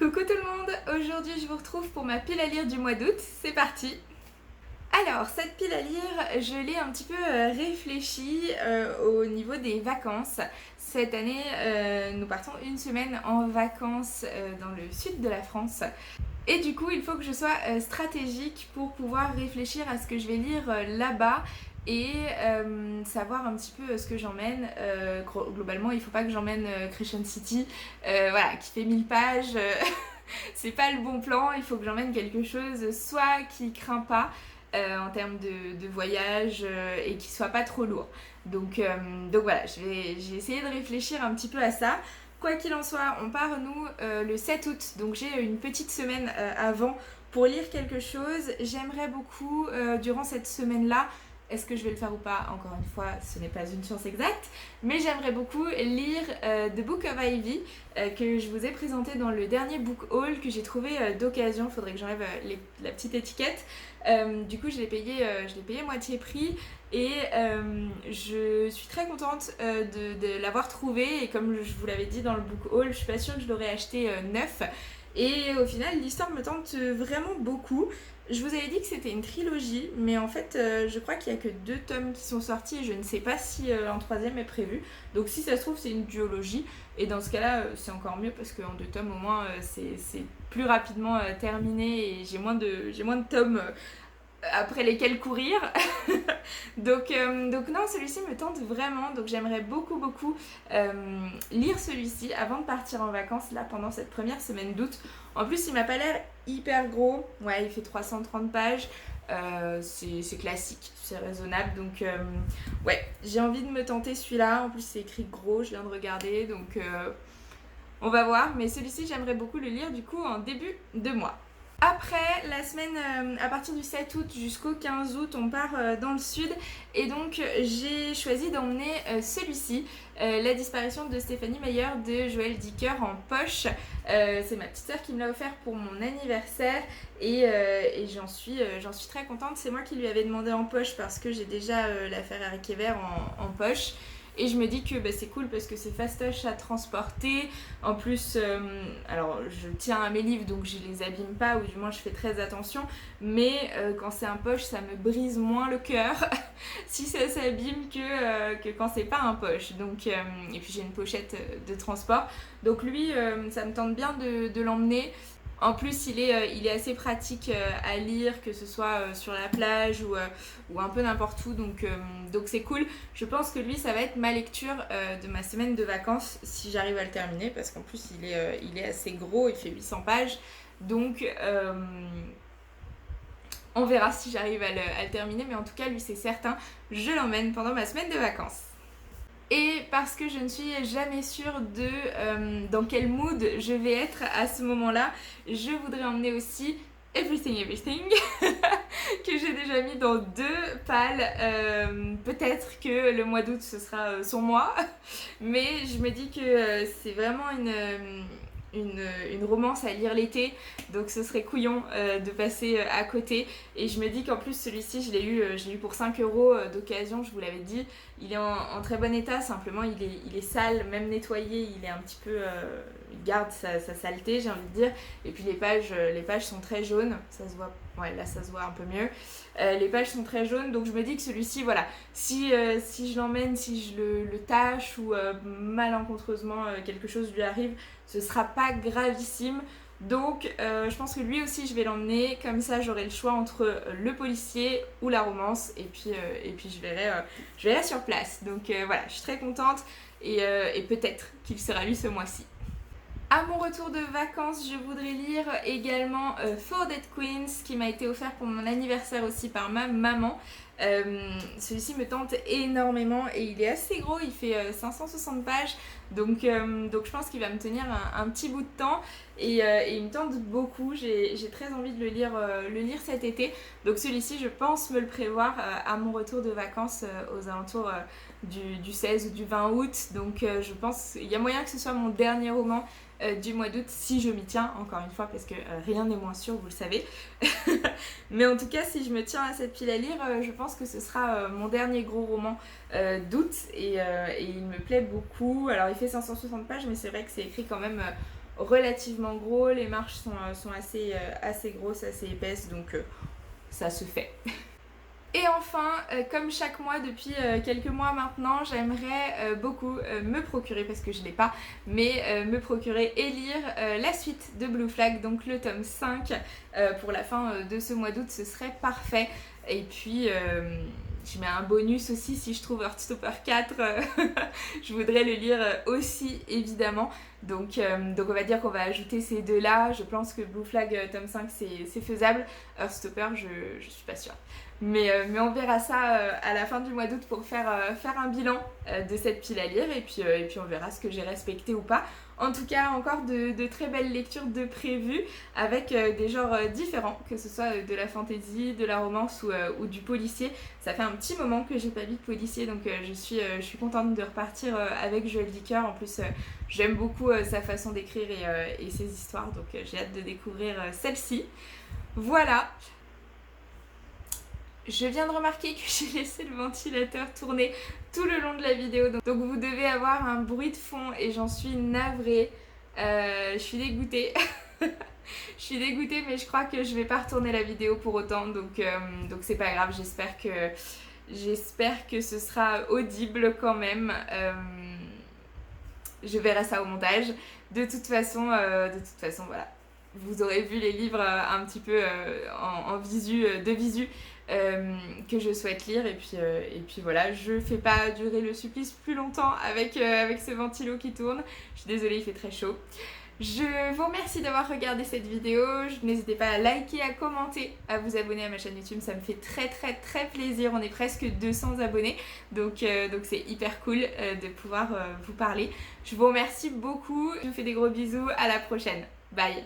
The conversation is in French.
Coucou tout le monde, aujourd'hui je vous retrouve pour ma pile à lire du mois d'août, c'est parti. Alors cette pile à lire, je l'ai un petit peu réfléchie au niveau des vacances. Cette année, nous partons une semaine en vacances dans le sud de la France. Et du coup, il faut que je sois stratégique pour pouvoir réfléchir à ce que je vais lire là-bas et savoir un petit peu ce que j'emmène. Globalement, il ne faut pas que j'emmène Crescent City, voilà, qui fait 1000 pages. C'est pas le bon plan, il faut que j'emmène quelque chose soit qui craint pas en termes de voyage et qui soit pas trop lourd. Donc voilà, j'ai essayé de réfléchir un petit peu à ça. Quoi qu'il en soit, on part nous le 7 août, donc j'ai une petite semaine avant pour lire quelque chose. J'aimerais beaucoup durant cette semaine-là, est-ce que je vais le faire ou pas? Encore une fois, ce n'est pas une science exacte, mais j'aimerais beaucoup lire The Book of Ivy que je vous ai présenté dans le dernier book haul que j'ai trouvé d'occasion. Faudrait que j'enlève la petite étiquette. Du coup, je l'ai payé moitié prix et je suis très contente de l'avoir trouvé. Et comme je vous l'avais dit dans le book haul, je suis pas sûre que je l'aurais acheté neuf. Et au final, l'histoire me tente vraiment beaucoup. Je vous avais dit que c'était une trilogie, mais en fait, je crois qu'il n'y a que 2 tomes qui sont sortis et je ne sais pas si un troisième est prévu. Donc si ça se trouve, c'est une duologie. Et dans ce cas-là, c'est encore mieux parce qu'en 2 tomes, au moins, c'est plus rapidement terminé et j'ai moins de tomes après lesquels courir. donc non, celui-ci me tente vraiment. Donc j'aimerais beaucoup lire celui-ci avant de partir en vacances là pendant cette première semaine d'août. En plus, il m'a pas l'air hyper gros. Ouais, il fait 330 pages. C'est classique, c'est raisonnable. Donc ouais, j'ai envie de me tenter celui-là. En plus, c'est écrit gros, je viens de regarder. Donc on va voir. Mais celui-ci, j'aimerais beaucoup le lire du coup en début de mois. Après, la semaine à partir du 7 août jusqu'au 15 août, on part dans le sud et donc j'ai choisi d'emmener celui-ci, La disparition de Stéphanie Meyer de Joël Dicker en poche. C'est ma petite sœur qui me l'a offert pour mon anniversaire et j'en suis très contente. C'est moi qui lui avais demandé en poche parce que j'ai déjà la Ferrari Kever en poche. Et je me dis que c'est cool parce que c'est fastoche à transporter. En plus, alors je tiens à mes livres donc je les abîme pas, ou du moins je fais très attention. Mais quand c'est un poche, ça me brise moins le cœur si ça s'abîme que quand c'est pas un poche. Donc, et puis j'ai une pochette de transport. Donc lui, ça me tente bien de l'emmener. En plus, il est assez pratique à lire, que ce soit sur la plage ou un peu n'importe où, donc c'est cool. Je pense que lui, ça va être ma lecture de ma semaine de vacances, si j'arrive à le terminer, parce qu'en plus, il est assez gros, il fait 800 pages, donc on verra si j'arrive à le terminer, mais en tout cas, lui, c'est certain, je l'emmène pendant ma semaine de vacances. Et parce que je ne suis jamais sûre de dans quel mood je vais être à ce moment-là, je voudrais emmener aussi Everything Everything que j'ai déjà mis dans 2 pales. Peut-être que le mois d'août ce sera son mois, mais je me dis que c'est vraiment une romance à lire l'été, donc ce serait couillon de passer à côté. Et je me dis qu'en plus celui-ci je l'ai eu pour 5 € d'occasion, je vous l'avais dit. Il est en très bon état, simplement il est sale, même nettoyé, il est un petit peu il garde sa saleté, j'ai envie de dire. Et puis les pages sont très jaunes, ça se voit, ouais, là ça se voit un peu mieux. Les pages sont très jaunes, donc je me dis que celui-ci, voilà, si je l'emmène, si je le tâche ou malencontreusement quelque chose lui arrive, ce sera pas gravissime. Donc je pense que lui aussi je vais l'emmener, comme ça j'aurai le choix entre le policier ou la romance, et puis je verrai sur place. Donc voilà, je suis très contente et peut-être qu'il sera lui ce mois-ci. À mon retour de vacances, je voudrais lire également Four Dead Queens, qui m'a été offert pour mon anniversaire aussi par ma maman. Celui-ci me tente énormément et il est assez gros, il fait 560 pages, donc je pense qu'il va me tenir un petit bout de temps et il me tente beaucoup. J'ai très envie de le lire cet été, donc celui-ci je pense me le prévoir à mon retour de vacances aux alentours du 16 ou du 20 août, donc je pense qu'il y a moyen que ce soit mon dernier roman du mois d'août, si je m'y tiens, encore une fois, parce que rien n'est moins sûr, vous le savez. Mais en tout cas, si je me tiens à cette pile à lire, je pense que ce sera mon dernier gros roman d'août et il me plaît beaucoup. Alors il fait 560 pages, mais c'est vrai que c'est écrit quand même relativement gros, les marches sont assez grosses, assez épaisses, donc ça se fait. Et enfin, comme chaque mois depuis quelques mois maintenant, j'aimerais beaucoup me procurer, parce que je ne l'ai pas, mais me procurer et lire la suite de Blue Flag, donc le tome 5 pour la fin de ce mois d'août, ce serait parfait. Et puis je mets un bonus aussi si je trouve Heartstopper 4, je voudrais le lire aussi évidemment. Donc on va dire qu'on va ajouter ces deux là. Je pense que Blue Flag tome 5 c'est faisable. Heartstopper je suis pas sûre. Mais on verra ça à la fin du mois d'août pour faire un bilan de cette pile à lire et puis on verra ce que j'ai respecté ou pas. En tout cas, encore de très belles lectures de prévues avec des genres différents, que ce soit de la fantasy, de la romance ou du policier. Ça fait un petit moment que j'ai pas lu de policier, donc je suis contente de repartir avec Joël Dicker. En plus, j'aime beaucoup sa façon d'écrire et ses histoires, donc j'ai hâte de découvrir celle-ci. Voilà. Je viens de remarquer que j'ai laissé le ventilateur tourner tout le long de la vidéo, donc vous devez avoir un bruit de fond et j'en suis navrée. Je suis dégoûtée. Je suis dégoûtée, mais je crois que je vais pas retourner la vidéo pour autant, donc c'est pas grave. J'espère que ce sera audible quand même. Je verrai ça au montage. De toute façon, voilà. Vous aurez vu les livres un petit peu en visu, de visu. Que je souhaite lire et puis voilà, je fais pas durer le supplice plus longtemps avec ce ventilo qui tourne. Je suis désolée, il fait très chaud. Je vous remercie d'avoir regardé cette vidéo. N'hésitez pas à liker, à commenter, à vous abonner à ma chaîne YouTube, ça me fait très très très plaisir. On est presque 200 abonnés, donc c'est hyper cool de pouvoir vous parler. Je vous remercie beaucoup, je vous fais des gros bisous, à la prochaine, bye.